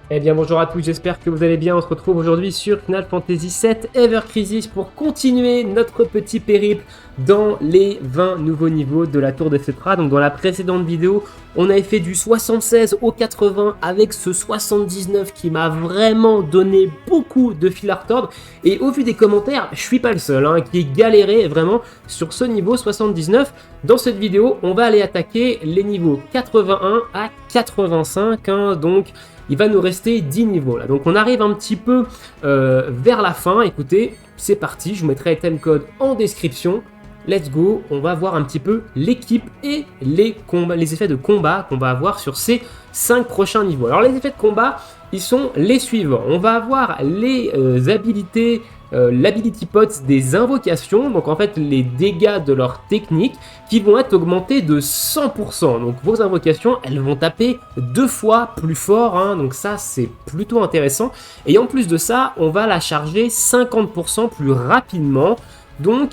Eh bien bonjour à tous, j'espère que vous allez bien. On se retrouve aujourd'hui sur Final Fantasy VII Ever Crisis pour continuer notre petit périple dans les 20 nouveaux niveaux de la tour de Cetra. Donc dans la précédente vidéo, on avait fait du 76 au 80 avec ce 79 qui m'a vraiment donné beaucoup de fil à retordre. Et au vu des commentaires, je suis pas le seul qui est galéré vraiment sur ce niveau 79. Dans cette vidéo, on va aller attaquer les niveaux 81 à 85, donc il va nous rester 10 niveaux là. Donc on arrive un petit peu vers la fin. Écoutez, c'est parti, je vous mettrai les timecode en description. Let's go, on va voir un petit peu l'équipe et les effets de combat qu'on va avoir sur ces 5 prochains niveaux. Alors les effets de combat, ils sont les suivants. On va avoir les habilités, l'ability pots des invocations, donc en fait les dégâts de leur technique qui vont être augmentés de 100%. Donc vos invocations, elles vont taper 2 fois plus fort, donc ça c'est plutôt intéressant. Et en plus de ça, on va la charger 50% plus rapidement. Donc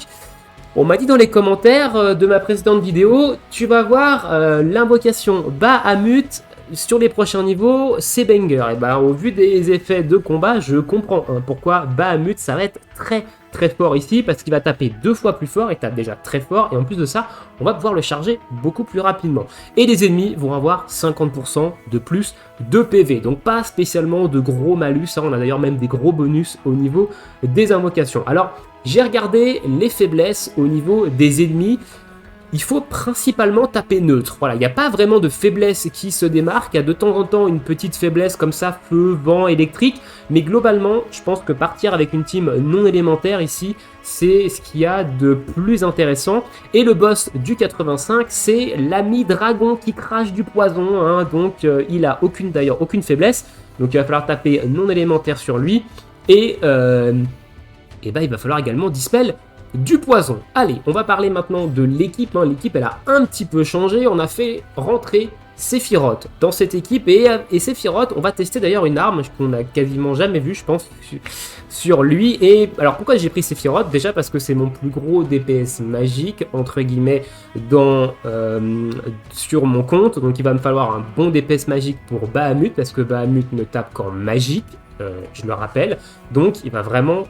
on m'a dit dans les commentaires de ma précédente vidéo, tu vas voir l'invocation Bahamut sur les prochains niveaux, c'est banger. Et ben au vu des effets de combat, je comprends pourquoi Bahamut ça va être très très fort ici, parce qu'il va taper 2 fois plus fort, il tape déjà très fort, et en plus de ça, on va pouvoir le charger beaucoup plus rapidement. Et les ennemis vont avoir 50% de plus de PV, donc pas spécialement de gros malus, on a d'ailleurs même des gros bonus au niveau des invocations. Alors, j'ai regardé les faiblesses au niveau des ennemis. Il faut principalement taper neutre. Voilà, il n'y a pas vraiment de faiblesse qui se démarque. Il y a de temps en temps une petite faiblesse comme ça, feu, vent, électrique. Mais globalement, je pense que partir avec une team non élémentaire ici, c'est ce qu'il y a de plus intéressant. Et le boss du 85, c'est l'ami dragon qui crache du poison. Donc il a d'ailleurs aucune faiblesse. Donc il va falloir taper non élémentaire sur lui. Et il va falloir également dispel du poison. Allez, on va parler maintenant de l'équipe. L'équipe, elle a un petit peu changé. On a fait rentrer Sephiroth dans cette équipe. Et Sephiroth, on va tester d'ailleurs une arme qu'on n'a quasiment jamais vue, je pense, sur lui. Et alors, pourquoi j'ai pris Sephiroth? Déjà parce que c'est mon plus gros DPS magique, entre guillemets, sur mon compte. Donc, il va me falloir un bon DPS magique pour Bahamut, parce que Bahamut ne tape qu'en magique, je le rappelle. Donc, il va vraiment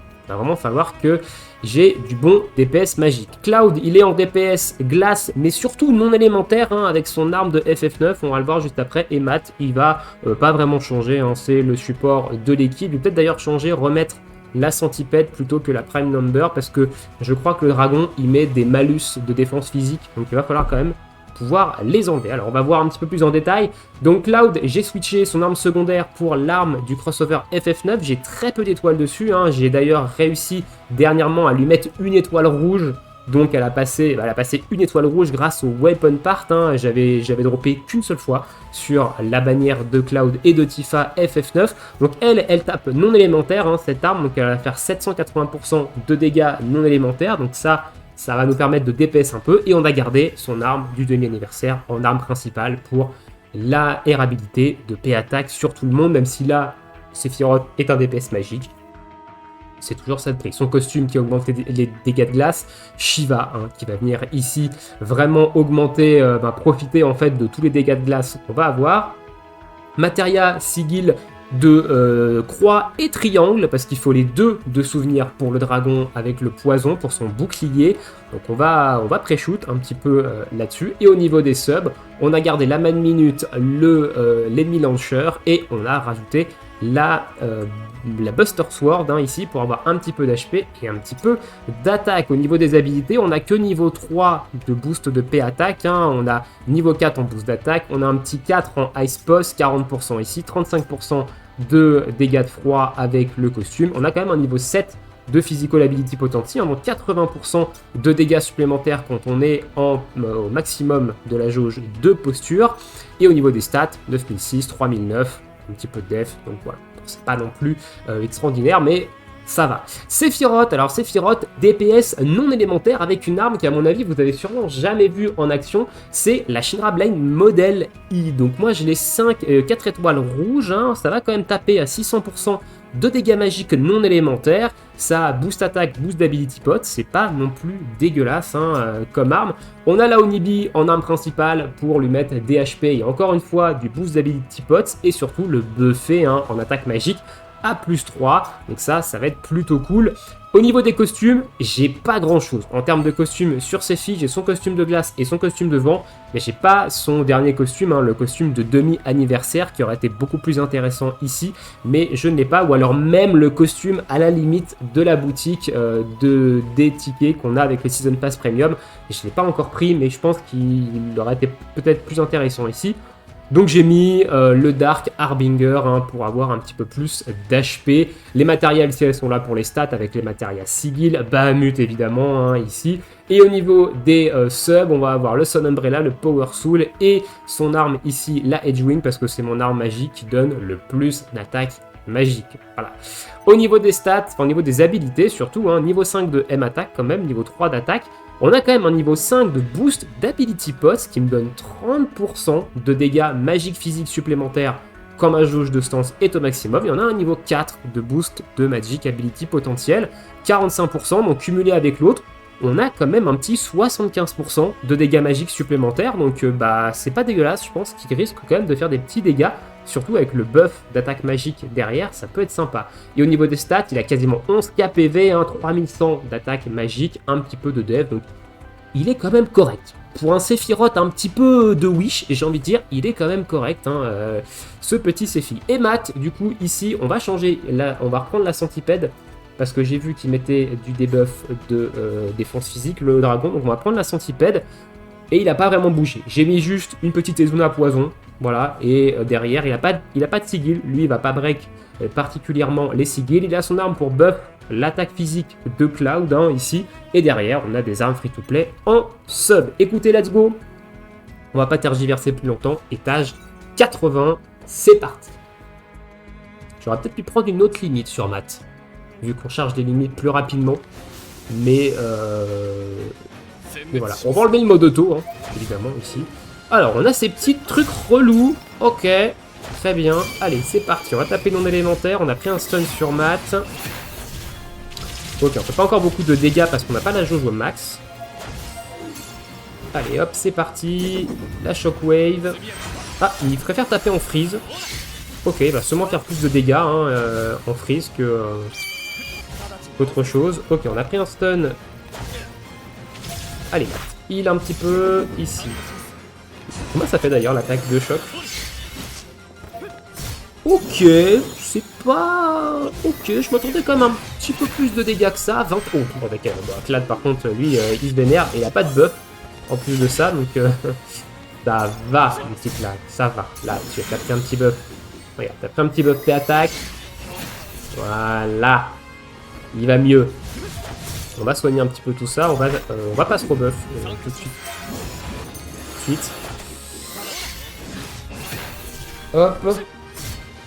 falloir que j'ai du bon DPS magique. Cloud, il est en DPS glace, mais surtout non élémentaire, avec son arme de FF9, on va le voir juste après. Et Matt, il va pas vraiment changer, c'est le support de l'équipe. Il va peut-être d'ailleurs changer, remettre la centipède plutôt que la prime number, parce que je crois que le dragon, il met des malus de défense physique, donc il va falloir quand même pouvoir les enlever. Alors on va voir un petit peu plus en détail. Donc Cloud, j'ai switché son arme secondaire pour l'arme du crossover FF9. J'ai très peu d'étoiles dessus. J'ai d'ailleurs réussi dernièrement à lui mettre une étoile rouge. Donc elle a passé une étoile rouge grâce au weapon part. J'avais droppé qu'une seule fois sur la bannière de Cloud et de Tifa FF9. Donc elle tape non élémentaire, cette arme. Donc elle va faire 780% de dégâts non élémentaires. Donc ça va nous permettre de DPS un peu, et on va garder son arme du demi-anniversaire en arme principale pour la airabilité de P-Attack sur tout le monde, même si là, Sephiroth est un DPS magique. C'est toujours ça de prix. Son costume qui augmente les dégâts de glace, Shiva, qui va venir ici vraiment augmenter, profiter en fait de tous les dégâts de glace qu'on va avoir. Materia, Sigil, de croix et triangle, parce qu'il faut les deux de souvenirs pour le dragon avec le poison pour son bouclier. Donc on va pré-shoot un petit peu là-dessus. Et au niveau des subs, on a gardé la man minute, l'ennemi launcher, et on a rajouté la Buster Sword ici pour avoir un petit peu d'HP et un petit peu d'attaque. Au niveau des habilités, on n'a que niveau 3 de boost de P-Attack, on a niveau 4 en boost d'attaque, on a un petit 4 en Ice Post, 40% ici, 35% de dégâts de froid avec le costume. On a quand même un niveau 7 de Physical Ability Potency, donc 80% de dégâts supplémentaires quand on est au maximum de la jauge de posture. Et au niveau des stats, 9006, 3009, un petit peu de def, donc voilà. C'est pas non plus extraordinaire, mais ça va. Sephiroth, alors Sephiroth, DPS non élémentaire avec une arme qui à mon avis vous avez sûrement jamais vu en action, c'est la Shinra Blade Model I. Donc moi j'ai les 4 étoiles rouges, hein, ça va quand même taper à 600% de dégâts magiques non élémentaires, ça boost attaque, boost d'ability pot, c'est pas non plus dégueulasse hein, comme arme. On a la Onibi en arme principale pour lui mettre des HP et encore une fois du boost d'ability pot et surtout le buffet hein, en attaque magique à plus 3, donc ça va être plutôt cool. Au niveau des costumes, j'ai pas grand chose. En termes de costumes, sur ces filles, j'ai son costume de glace et son costume de vent, mais j'ai pas son dernier costume, hein, le costume de demi-anniversaire qui aurait été beaucoup plus intéressant ici, mais je ne l'ai pas, ou alors même le costume à la limite de la boutique des tickets qu'on a avec le Season Pass Premium. Je ne l'ai pas encore pris, mais je pense qu'il aurait été peut-être plus intéressant ici. Donc j'ai mis le Dark Harbinger hein, pour avoir un petit peu plus d'HP. Les matériels, si elles sont là pour les stats, avec les matériels Sigil, Bahamut évidemment hein, ici. Et au niveau des subs, on va avoir le Sun Umbrella, le Power Soul et son arme ici, la Edgewing, parce que c'est mon arme magique qui donne le plus d'attaque magique. Voilà. Au niveau des stats, enfin au niveau des habilités surtout, hein, niveau 5 de M attaque quand même, niveau 3 d'attaque. On a quand même un niveau 5 de boost d'Ability Pots qui me donne 30% de dégâts magiques physiques supplémentaires quand ma jauge de stance est au maximum. Il y en a un niveau 4 de boost de Magic Ability potentiel, 45%, donc cumulé avec l'autre, on a quand même un petit 75% de dégâts magiques supplémentaires, donc bah c'est pas dégueulasse, je pense qu'il risque quand même de faire des petits dégâts, surtout avec le buff d'attaque magique derrière, ça peut être sympa. Et au niveau des stats, il a quasiment 11 KPV, hein, 3100 d'attaque magique, un petit peu de dev, donc il est quand même correct. Pour un Sephiroth un petit peu de Wish, j'ai envie de dire, il est quand même correct, hein, ce petit Sephi. Et Matt, du coup, ici, on va changer, on va reprendre la centipède, parce que j'ai vu qu'il mettait du debuff de défense physique, le dragon, donc on va prendre la centipède, et il n'a pas vraiment bougé. J'ai mis juste une petite Ezuna poison, voilà, et derrière, il n'a pas de sigil, lui il va pas break particulièrement les sigils, il a son arme pour buff l'attaque physique de Cloud, hein, ici, et derrière, on a des armes free-to-play en sub. Écoutez, let's go, on va pas tergiverser plus longtemps, étage 80, c'est parti. J'aurais peut-être pu prendre une autre limite sur Matt, vu qu'on charge des limites plus rapidement, mais voilà, on va enlever le mode auto, hein, évidemment, ici. Alors, on a ces petits trucs relous, ok, très bien, allez, c'est parti, on va taper non élémentaire, on a pris un stun sur Matt. Ok, on fait pas encore beaucoup de dégâts parce qu'on n'a pas la jauge au max. Allez, hop, c'est parti, la shockwave. Ah, il préfère taper en freeze. Ok, il va seulement faire plus de dégâts hein, en freeze que autre chose. Ok, on a pris un stun. Allez, heal un petit peu ici. Comment ça fait d'ailleurs l'attaque de choc? Ok, c'est pas... Ok, je m'attendais quand même un petit peu plus de dégâts que ça. 20... Oh, avec Clad par contre, lui, il se vénère et il a pas de buff en plus de ça, donc... ça va, le petit Clad, ça va. Là, tu as pris un petit buff. Regarde, t'as pris un petit buff attaque. Voilà. Il va mieux. On va soigner un petit peu tout ça. On va pas se rebuff tout de suite. Hop.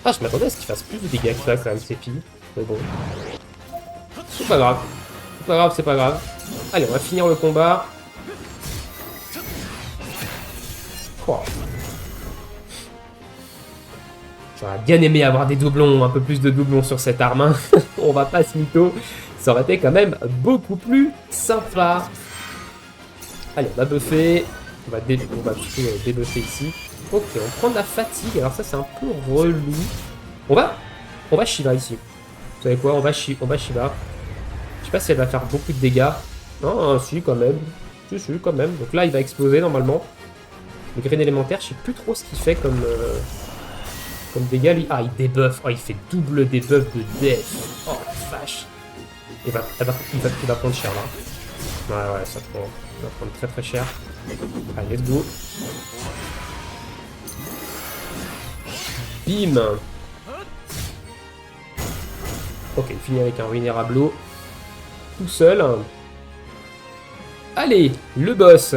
Ah, je m'attendais à ce qu'il fasse plus de dégâts que ça, quand même, ces filles. Mais bon. C'est pas grave. C'est pas grave, c'est pas grave. Allez, on va finir le combat. Oh. J'aurais bien aimé avoir des doublons, un peu plus de doublons sur cette arme. Hein. On va pas se mytho. Ça aurait été quand même beaucoup plus sympa. Allez, on va buffer. On va plutôt débuffer ici. Ok, on prend de la fatigue. Alors ça, c'est un peu relou. On va Shiva ici. Vous savez quoi, on va Shiva. Je sais pas si elle va faire beaucoup de dégâts. Non, si, quand même. Si, quand même. Donc là, il va exploser, normalement. Le grain élémentaire, je sais plus trop ce qu'il fait comme dégâts, lui. Ah, il débuffe. Oh, il fait double debuff de death. Oh, la vache. Il va prendre cher, là. Ouais, ça va prendre très très cher. Allez, let's go. Bim. Ok, il finit avec un vulnérable tout seul. Allez, le boss.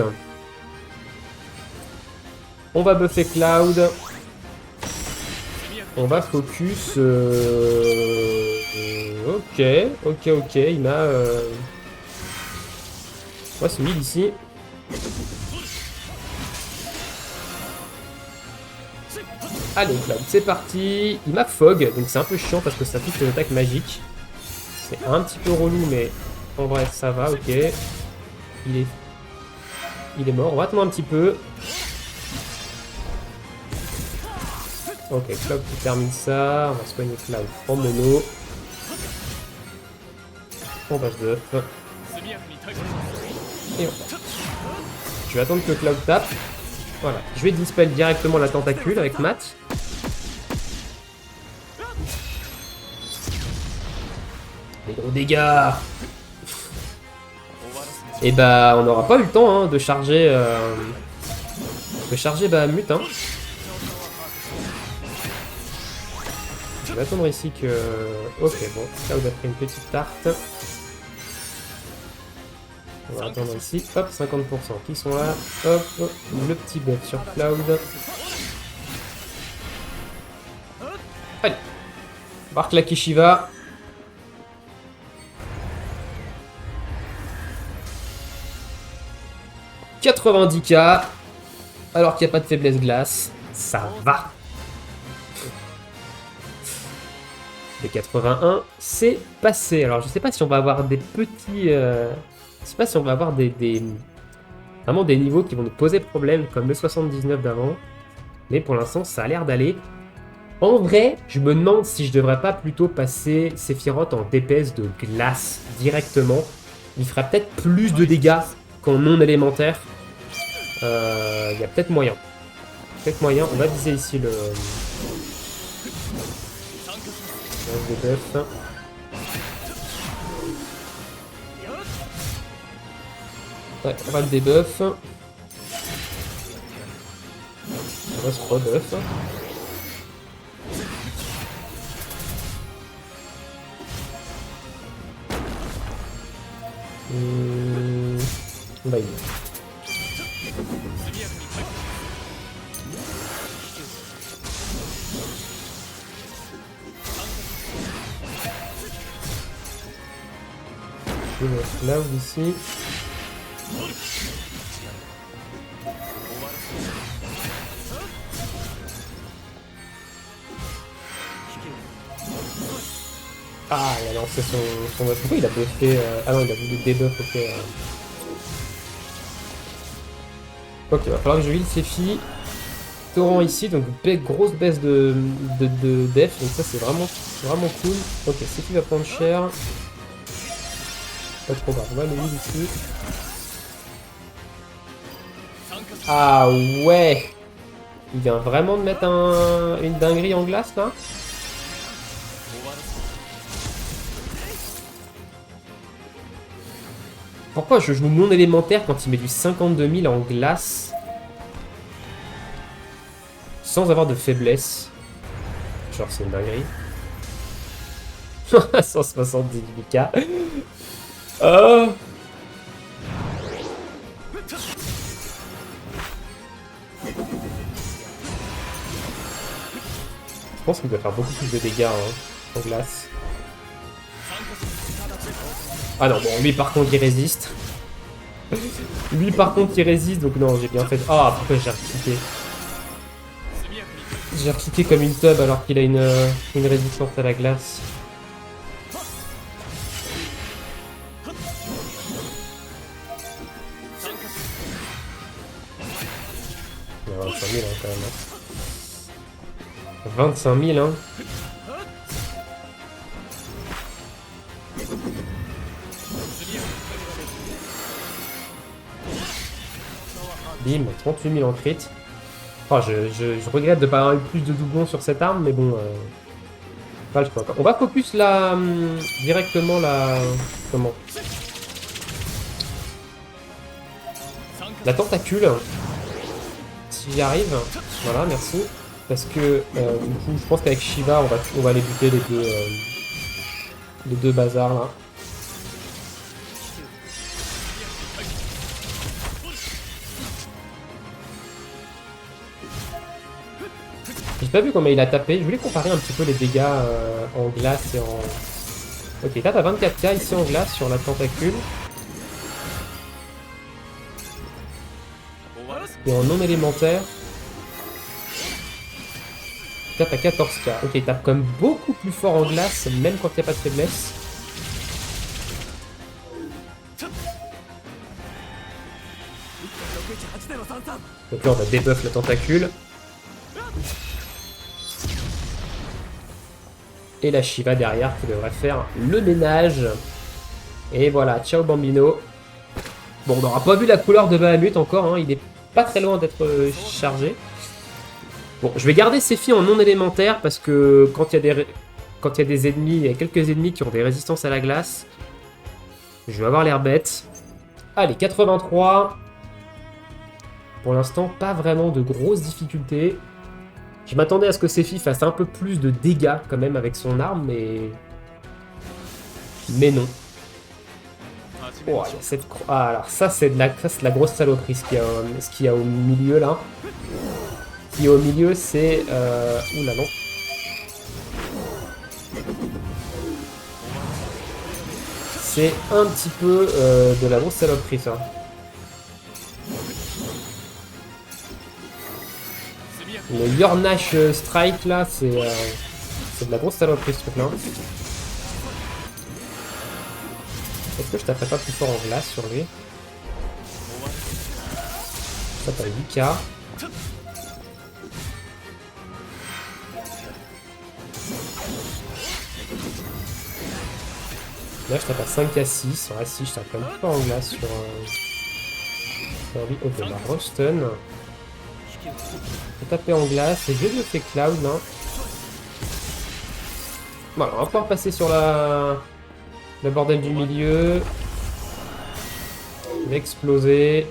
On va buffer Cloud. On va focus Ok, il m'a... Ouais, c'est heal ici. Allez, Cloud, c'est parti. Il m'a Fog, donc c'est un peu chiant parce que ça touche une attaque magique. C'est un petit peu relou, mais en vrai, ça va, ok. Il est mort. On va attendre un petit peu. Ok, Cloud qui termine ça. On va soigner Cloud en mono. On passe buff. Et on part. Je vais attendre que Cloud tape. Voilà. Je vais dispel directement la tentacule avec Matt. Les gros dégâts. Et bah, on n'aura pas eu le temps hein, de charger Bahamut. Hein. Je vais attendre ici que... Ok, bon, Cloud a pris une petite tarte. On va attendre ici. Hop, 50% qui sont là. Hop, le petit buff sur Cloud. Allez. Marque la Kishiva. « 90k, alors qu'il n'y a pas de faiblesse glace, ça va. Les 81, c'est passé. Alors je sais pas si on va avoir des petits... je sais pas si on va avoir vraiment des niveaux qui vont nous poser problème, comme le 79 d'avant. Mais pour l'instant, ça a l'air d'aller. En vrai, je me demande si je devrais pas plutôt passer Sephiroth en DPS de glace directement. Il ferait peut-être plus de dégâts qu'en non élémentaire. Il y a peut-être moyen. On va viser ici le debuff. Ouais, on va le debuff. On va se rebuff. On va y aller. Je vais mettre là ou ici. Ah, il a lancé son buff. Pourquoi il a buffé Ah non, il a voulu débuff, ok. Ok, il va falloir que je heal Sephi. Torrent ici, donc grosse baisse de def, donc ça c'est vraiment cool. Ok, Sephi va prendre cher. Pas trop grave, on va le heal ici. Ah ouais! Il vient vraiment de mettre une dinguerie en glace là? Pourquoi je joue non élémentaire quand il met du 52 000 en glace sans avoir de faiblesse? Genre c'est une dinguerie. 178k. Oh. Je pense qu'il doit faire beaucoup plus de dégâts hein, en glace. Ah non, bon, lui par contre il résiste. Lui par contre il résiste, donc non, j'ai bien fait... Ah, pourquoi j'ai recliqué? J'ai recliqué comme une tub alors qu'il a une résistance à la glace. Il y a 25 000 hein, quand même. Hein. 25 000 hein. Bim, 38 000 en crit. Oh, je regrette de ne pas avoir eu plus de doublons sur cette arme, mais bon... Pas le choix. On va focus là... directement la... Comment? La tentacule. Si j'y arrive. Voilà, merci. Parce que, du coup, je pense qu'avec Shiva, on va les buter les deux bazars là. J'ai pas vu comment il a tapé. Je voulais comparer un petit peu les dégâts en glace et Ok, là t'as 24K ici en glace sur la tentacule. Et en non élémentaire. Là t'as 14K. Ok, il tape comme beaucoup plus fort en glace, même quand il n'y a pas de faiblesse. Donc là on a débuff la tentacule. Et la Shiva derrière qui devrait faire le ménage. Et voilà, ciao Bambino. Bon, on n'aura pas vu la couleur de Bahamut encore, hein. Il est pas très loin d'être chargé. Bon, je vais garder ces filles en non élémentaire parce que quand il y a des ennemis, il y a quelques ennemis qui ont des résistances à la glace. Je vais avoir l'air bête. Allez, 83. Pour l'instant, pas vraiment de grosses difficultés. Je m'attendais à ce que Sephi fasse un peu plus de dégâts quand même avec son arme, mais non. Oh, il y a cette... Ah, alors ça c'est de la grosse saloperie ce qu'il y a au milieu là. Ce qu'il y a au milieu c'est... Oula non. C'est un petit peu de la grosse saloperie ça. Le Yornash Strike là, c'est de la grosse saloperie ce truc là. Est-ce que je taperais pas plus fort en glace sur lui? Ça t'as 8K. Là je tape à 5 à 6. Ouais si je tape un peu fort en glace sur lui. Ok, bah Rostun. Je vais taper en glace et je vais buffer Cloud là. Voilà, on va pouvoir passer sur le bordel du milieu. Il va exploser.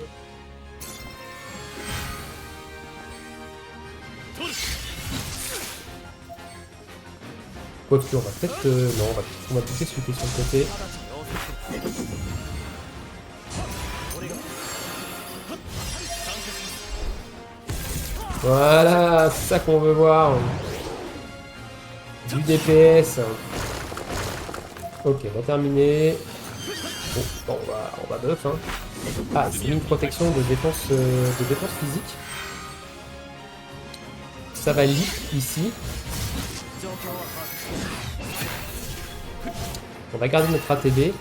Quoique, on va peut-être... non, on va pousser celui qui est sur le côté. Voilà, c'est ça qu'on veut voir. Du DPS. Ok, on va terminer. Bon, on va buff. Hein. Ah, c'est une protection de défense physique. Ça va leak ici. On va garder notre ATB.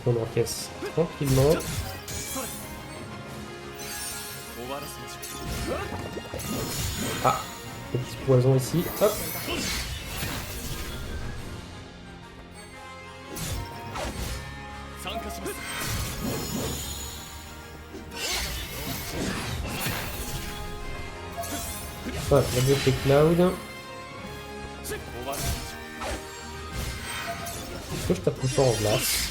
On encaisse tranquillement. Ah, petit poison ici. Hop. Voilà, on va bloquer Cloud. Est-ce que je tape plus fort en glace?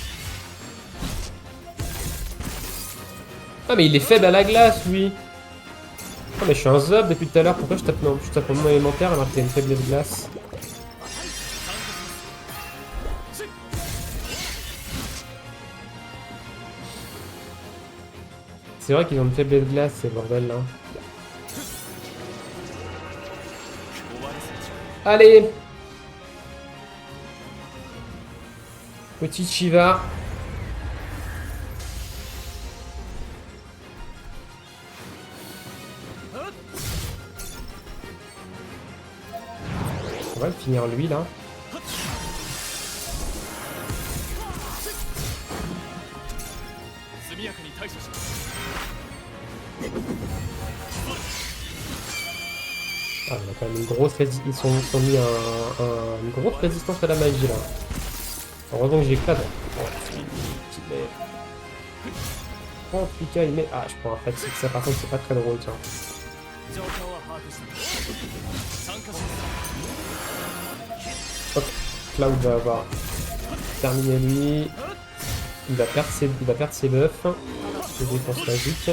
Ah mais il est faible à la glace lui. Ah mais je suis un zob depuis tout à l'heure, pourquoi je tape en mon élémentaire alors qu'il y a une faiblesse glace? C'est vrai qu'ils ont une faiblesse glace ces bordels là. Allez! Petit Shiva. On va le finir lui là. Ah, on a quand même une grosse résistance. Ils sont mis une grosse résistance à la magie là. Heureusement que j'ai 4. Oh putain, il met. Ah, je prends un fatigue. Ça par contre, c'est pas très drôle tiens. Hop, Cloud va avoir terminé lui. Il va perdre ses buffs. Les défenses magiques.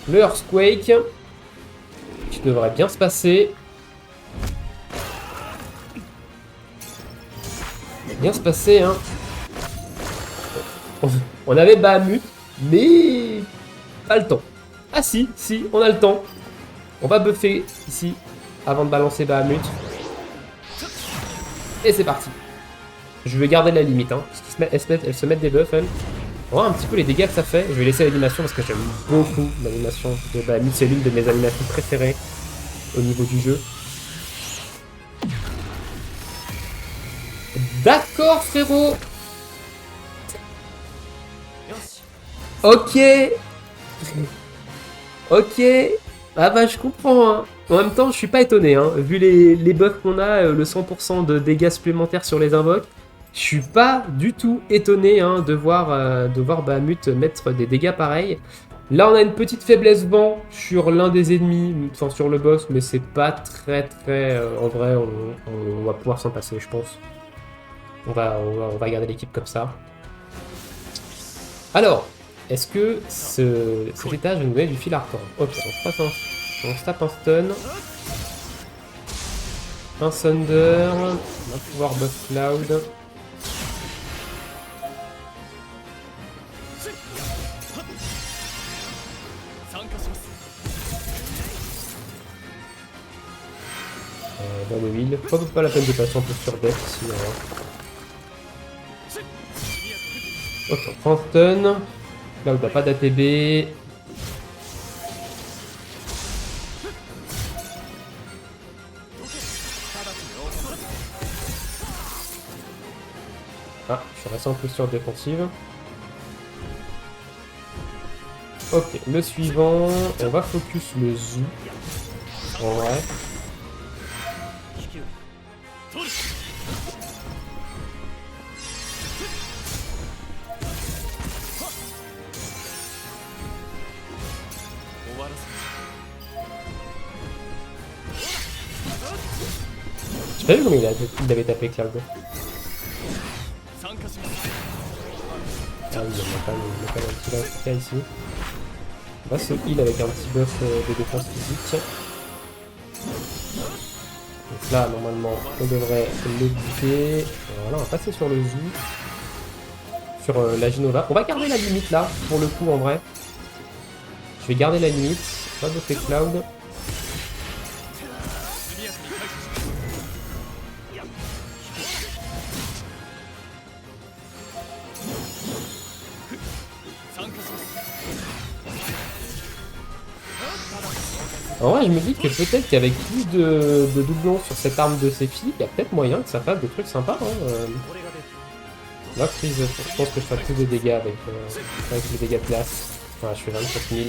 Le Earthquake. Qui devrait bien se passer. Rien se passait, hein. On avait Bahamut, mais pas le temps. Ah si, on a le temps. On va buffer ici, avant de balancer Bahamut. Et c'est parti. Je vais garder la limite, hein, parce qu'elles se mettent des buffs, elles. On va voir un petit peu les dégâts que ça fait. Je vais laisser l'animation parce que j'aime beaucoup l'animation de Bahamut. C'est l'une de mes animations préférées au niveau du jeu. D'accord, frérot. Ok. Ok. Ah bah je comprends, hein. En même temps, je suis pas étonné, hein. Vu les buffs qu'on a, le 100% de dégâts supplémentaires sur les invoques, je suis pas du tout étonné, hein, de voir Bahamut mettre des dégâts pareils. Là, on a une petite faiblesse vent sur l'un des ennemis, enfin sur le boss, mais c'est pas très... en vrai, on va pouvoir s'en passer, je pense. On va garder l'équipe comme ça. Alors, est-ce que cet étage va nous donner du fil à retordre? Ok, on se tape un stun. Un Thunder. On va pouvoir buff Cloud. Dans le heal. Pas la peine de passer un peu sur deck ici. Ok, on prend stun. Cloud n'a pas d'ATB. Ah, je suis resté un peu sur défensive. Ok, le suivant, on va focus le zoo. En vrai. J'ai pas vu comment il avait tapé Cloud. Ah oui, il a pas un petit buff ici. On va se heal avec un petit buff de défense physique. Donc là, normalement, on devrait le buter. Voilà, on va passer sur le zoo. Sur la Genova. On va garder la limite là, pour le coup, en vrai. Je vais garder la limite. On va buffer Cloud. En vrai, je me dis que peut-être qu'avec plus de doublons sur cette arme de Sephi, il y a peut-être moyen que ça fasse des trucs sympas. Hein. Là, Freeze, je pense que je fais plus de dégâts avec les dégâts de glace. Voilà, je fais 27 000.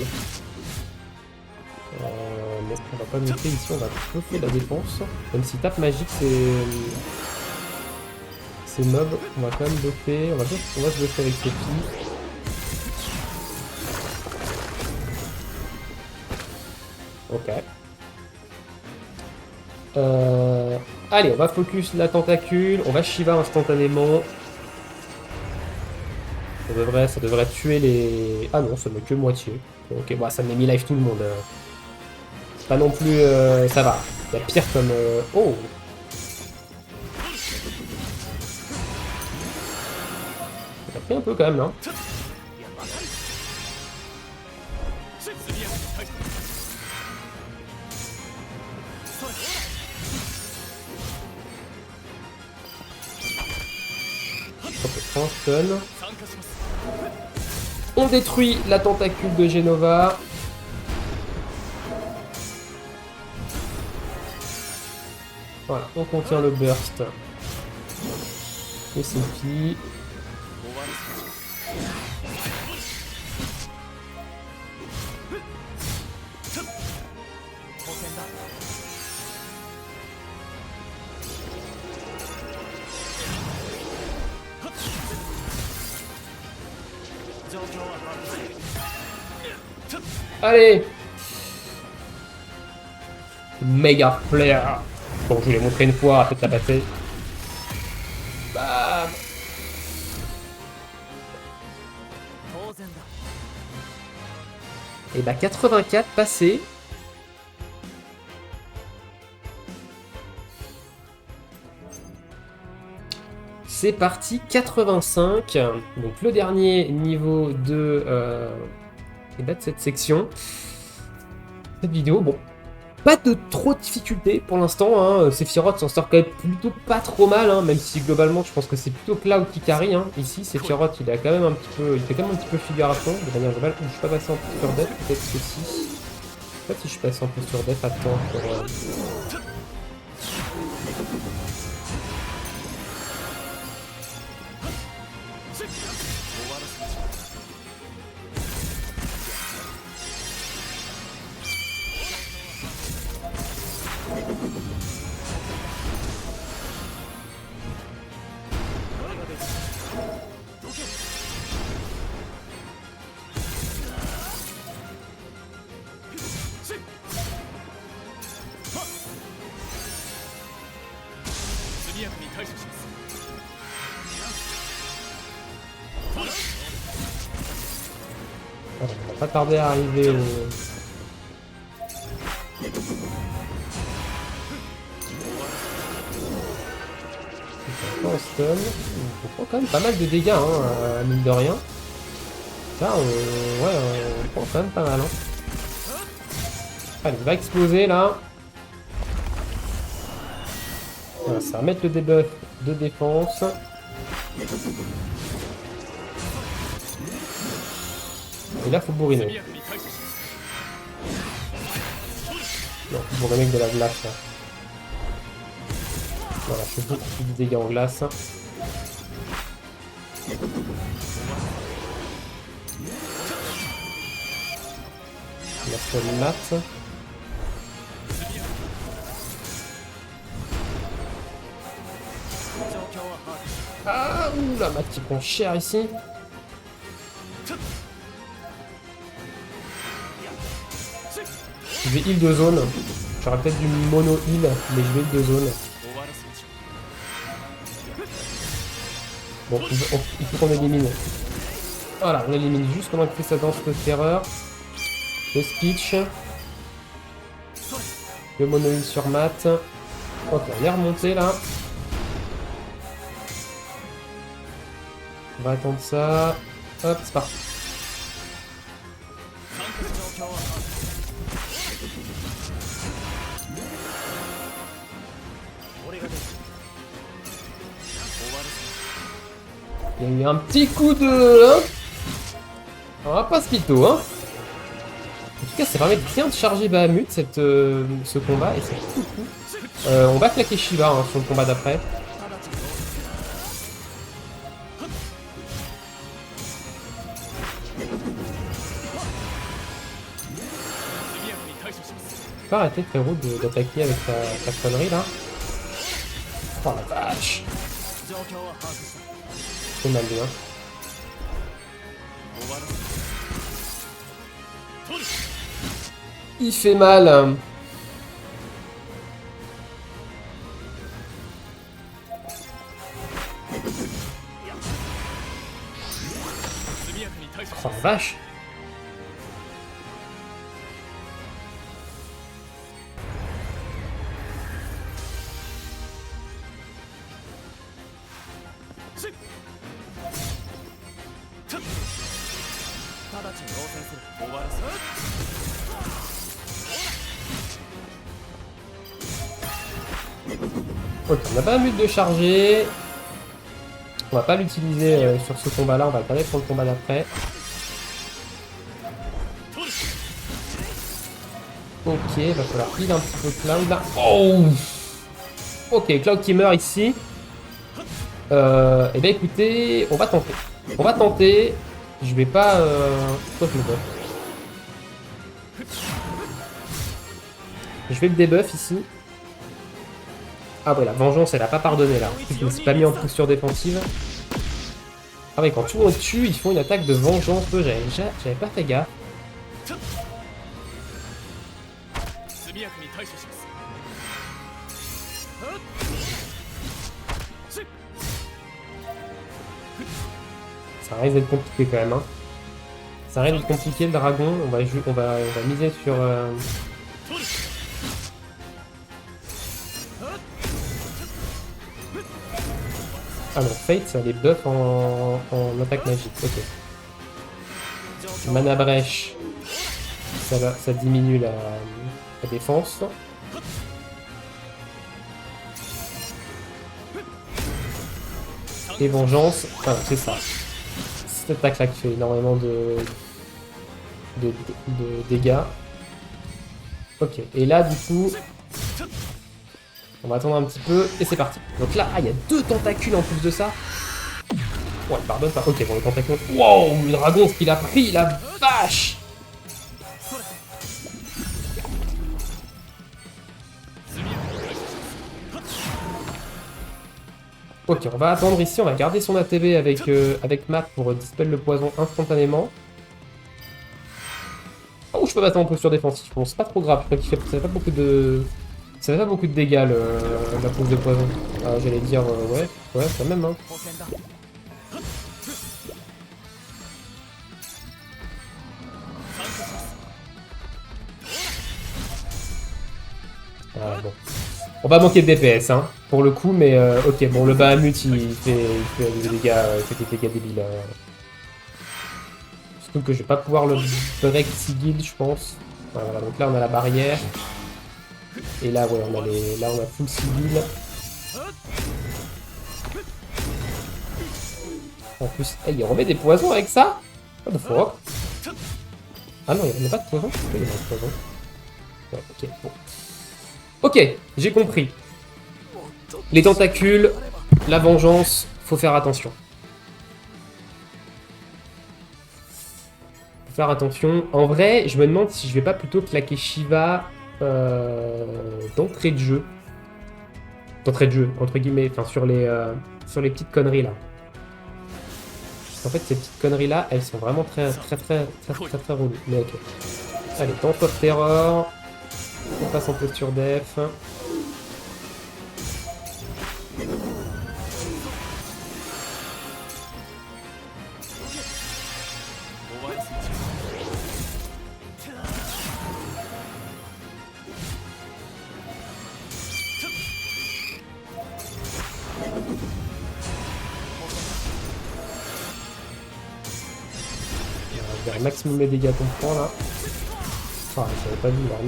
Mais on va pas monter ici, on va chauffer la défense. Même si tape magique, c'est mob, on va quand même buffer. On va se buffer avec Sephi. Ok. Allez, on va focus la tentacule. On va Shiva instantanément. Ça devrait tuer les... Ah non, ça me que moitié. Ok, bon, ça me met mi-life tout le monde. C'est pas non plus... ça va. Il y a pire comme... Oh! Ça a pris un peu quand même, là. Ok, stun. On détruit la tentacule de Genova. Voilà, on contient le burst. Et c'est qui. Allez! Méga flare! Bon, je vous l'ai montré une fois, peut-être la passer. Bam! Et bah 84 passé. c'est parti, 85. Donc le dernier niveau de, de cette section. Cette vidéo, bon, pas de trop de difficultés pour l'instant. Hein. Sephiroth s'en sort quand même plutôt pas trop mal, hein, même si globalement je pense que c'est plutôt Cloud qui carry. Hein. Ici, Sephiroth il a quand même un petit peu, il fait quand même un petit peu figuration de manière globale. Je suis pas passé en posture def, peut-être que si. Je sais pas si je suis passé en posture def à temps pour. On va pas tarder à arriver au... En stun. On prend quand même pas mal de dégâts, hein, mine de rien. Ça, ouais, on prend quand même pas mal. Hein. Allez, il va exploser là. Voilà, ça va mettre le debuff de défense. Et là, faut bourriner. Non, faut bourriner avec de la glace là. Voilà, je fais beaucoup plus de dégâts en glace. La seule mat. Ah, ouh, la mat qui prend cher ici. Je vais heal de zone. J'aurais peut-être du mono heal, mais je vais heal de zone. Bon, il faut qu'on élimine. Voilà, on élimine juste pendant qu'il fait sa danse de terreur. Le speech. Le mono heal sur mat. Ok, on est remonté là. On va attendre ça. Hop, c'est parti. Il y a eu un petit coup de... Hein, on va pas se mytho, hein. En tout cas, ça permet de bien de charger Bahamut, ce combat, et c'est tout cool. On va claquer Shiva hein, sur le combat d'après. Tu peux arrêter frérot d'attaquer avec ta connerie là. Oh la vache. C'est mal bien. Il fait mal. Oh la vache. Ok, on n'a pas un but de charger. On va pas l'utiliser sur ce combat là, on va le garder pour le combat d'après. Ok, il va falloir heal un petit peu Cloud là. Oh, ok, Cloud qui meurt ici. Eh bien écoutez, on va tenter. On va tenter. Je vais pas... Pourquoi je le buff? Je vais le debuff ici. Ah ouais, la vengeance, elle a pas pardonné là. Je me suis pas mis en posture défensive. Ah ouais, quand tout le monde tue, ils font une attaque de vengeance. J'avais pas fait gaffe. Ça risque d'être compliqué quand même. Hein. Ça risque d'être compliqué le dragon. On va miser sur... Ah non, Fate, ça les buff en attaque magique. Ok. Mana brèche, ça diminue la défense. Et vengeance, voilà, c'est ça. Cette attaque-là qui fait énormément de dégâts. Ok, et là du coup, on va attendre un petit peu, et c'est parti. Donc là, il y a 2 tentacules en plus de ça. Ouais, pardonne pas. Ok, bon, le tentacule. Wow, le dragon, ce qu'il a pris, la vache! Ok, on va attendre ici, on va garder son ATB avec Matt pour dispel le poison instantanément. Oh, je peux battre en posture défensive. Bon, c'est pas trop grave, je crois ça fait pas beaucoup de... Ça fait pas beaucoup de dégâts, la pose de poison. Ah, j'allais dire, ouais, quand même, hein. Ah, bon. On va manquer de DPS, hein, pour le coup, mais ok, bon, le Bahamut, il fait des dégâts, débiles. Surtout que je vais pas pouvoir le break Sigil, je pense. Voilà, donc là, on a la barrière. Et là, ouais, là, on a full Sigil. En plus, hey, il remet des poisons avec ça? What the fuck? Ah non, il n'y a pas de poison? Il y a pas de poison. Ouais, ok, bon. Ok, j'ai compris. Les tentacules, la vengeance, faut faire attention. Faut faire attention. En vrai, je me demande si je vais pas plutôt claquer Shiva d'entrée de jeu. D'entrée de jeu, entre guillemets, enfin sur les petites conneries là. En fait, ces petites conneries là, elles sont vraiment très reloues. Mais ok. Allez, Dance of Terror. On passe en posture def. On va faire maximum les dégâts qu'on prend là. Ah, j'avais pas vu, il en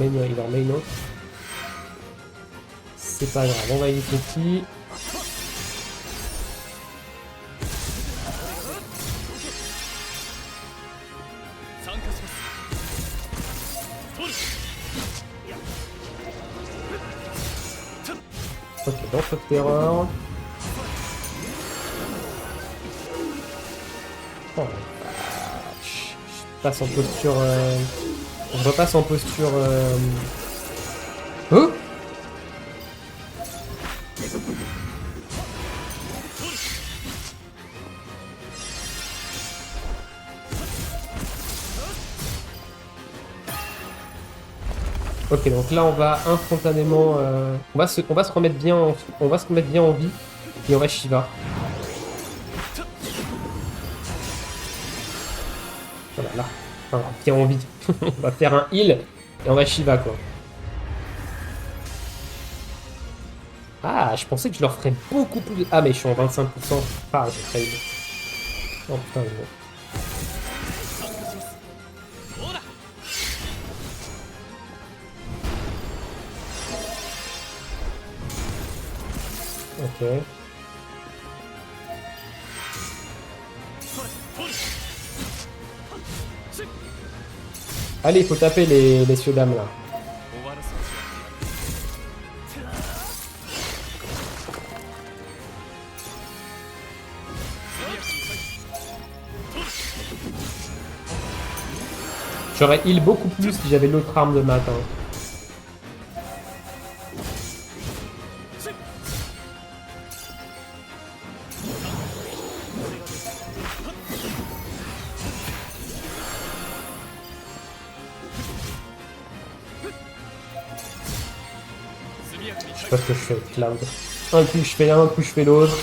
remet une autre. C'est pas grave, on va éviter qui. Ok, Dance of Terror. Oh, je passe en posture... Je repasse en posture... Oh! Ok, donc là on va instantanément... on va se remettre bien en vie. Et on va Shiva. Voilà, là. Enfin, bien en vie. On va faire un heal. Et on va Shiva, quoi. Ah, je pensais que je leur ferais beaucoup plus de... Ah, mais je suis en 25%. Ah, j'ai failli. Oh putain, je... Ok. Allez, il faut taper les messieurs dames là. J'aurais heal beaucoup plus si j'avais l'autre arme de matin. Je sais pas ce que je fais avec Cloud. Un coup je fais l'un, un coup je fais l'autre.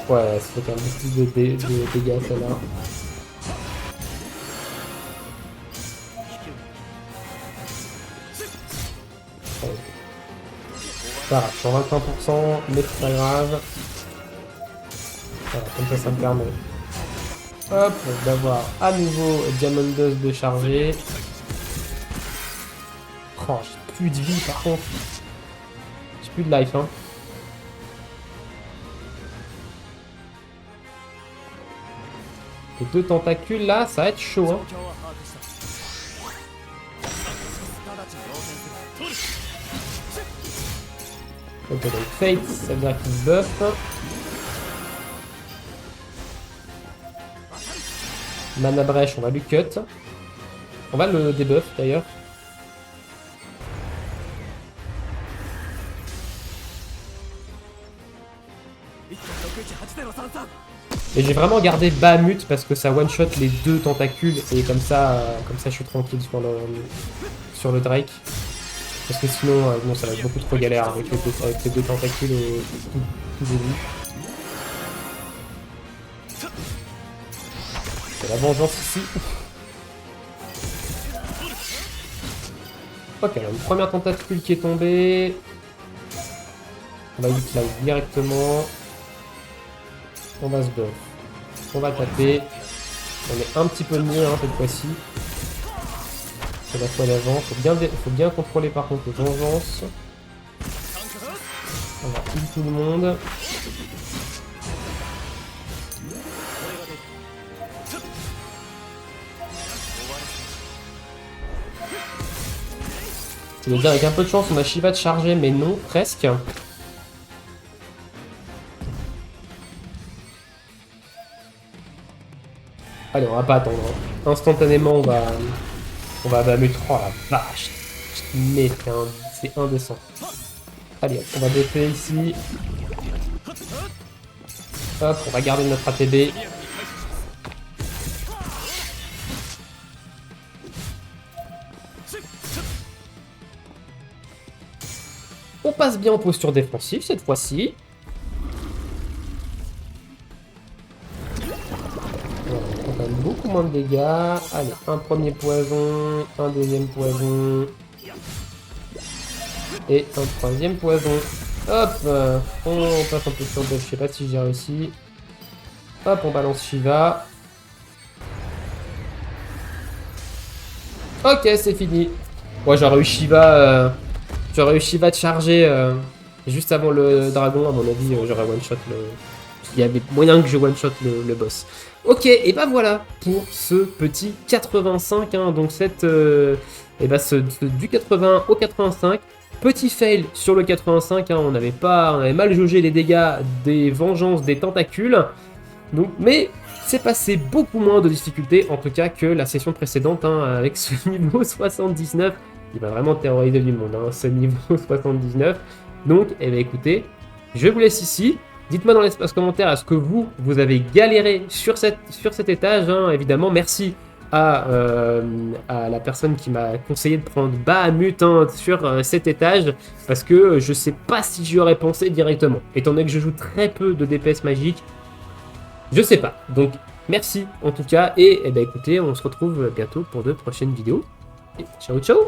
Ouais, ça fait un peu plus de dégâts celle-là. Ça va, je suis en 21%, mais c'est pas grave. Comme ça me permet, hop, d'avoir à nouveau Diamond Dust de charger. Oh, j'ai plus de vie par contre. J'ai plus de life, hein. Les 2 tentacules là, ça va être chaud, hein. Ok, donc Fate, ça veut dire qu'il buff. Mana Brèche, on va lui cut. On va le debuff d'ailleurs. Et j'ai vraiment gardé Bahamut parce que ça one-shot les 2 tentacules et comme ça je suis tranquille sur le Drake. Parce que sinon, bon, ça va être beaucoup trop galère avec les 2 tentacules au tout début. C'est la vengeance ici. Ok, alors une première tentacule qui est tombée. On va utiliser directement. On va se buff. On va taper. On est un petit peu mieux hein, cette fois-ci. C'est la fois d'avant. Faut bien contrôler par contre les vengeances. On va heal tout le monde. Je veux dire, avec un peu de chance, on a Shiva de charger, mais non, presque. Allez, on va pas attendre. Instantanément, on va Bahamut. Oh la vache. Mais c'est indécent. Allez, on va buffer ici. Hop, on va garder notre ATB. On passe bien en posture défensive cette fois-ci. On donne beaucoup moins de dégâts. Allez, un premier poison, un deuxième poison. Et un troisième poison. Hop, on passe un peu sur buff, je sais pas si j'ai réussi. Hop, on balance Shiva. Ok, c'est fini. Moi, j'aurais eu Shiva de charger juste avant le dragon. À mon avis, j'aurais one-shot le... Il y avait moyen que je one-shot le boss. Ok, et bah voilà pour ce petit 85. Hein, donc du 80 au 85. Petit fail sur le 85. Hein, on avait mal jaugé les dégâts des vengeances des tentacules. Donc, mais c'est passé beaucoup moins de difficultés, en tout cas, que la session précédente, hein, avec ce niveau 79. Il va vraiment terroriser du monde, hein, ce niveau 79. Donc, eh bien, écoutez, je vous laisse ici. Dites-moi dans l'espace commentaire, est-ce que vous avez galéré sur cet étage, hein, évidemment. Merci à la personne qui m'a conseillé de prendre Bahamut hein, sur cet étage, parce que je sais pas si j'y aurais pensé directement. Étant donné que je joue très peu de DPS magique, je sais pas. Donc, merci en tout cas. Et eh ben, écoutez, on se retrouve bientôt pour de prochaines vidéos. Et ciao, ciao!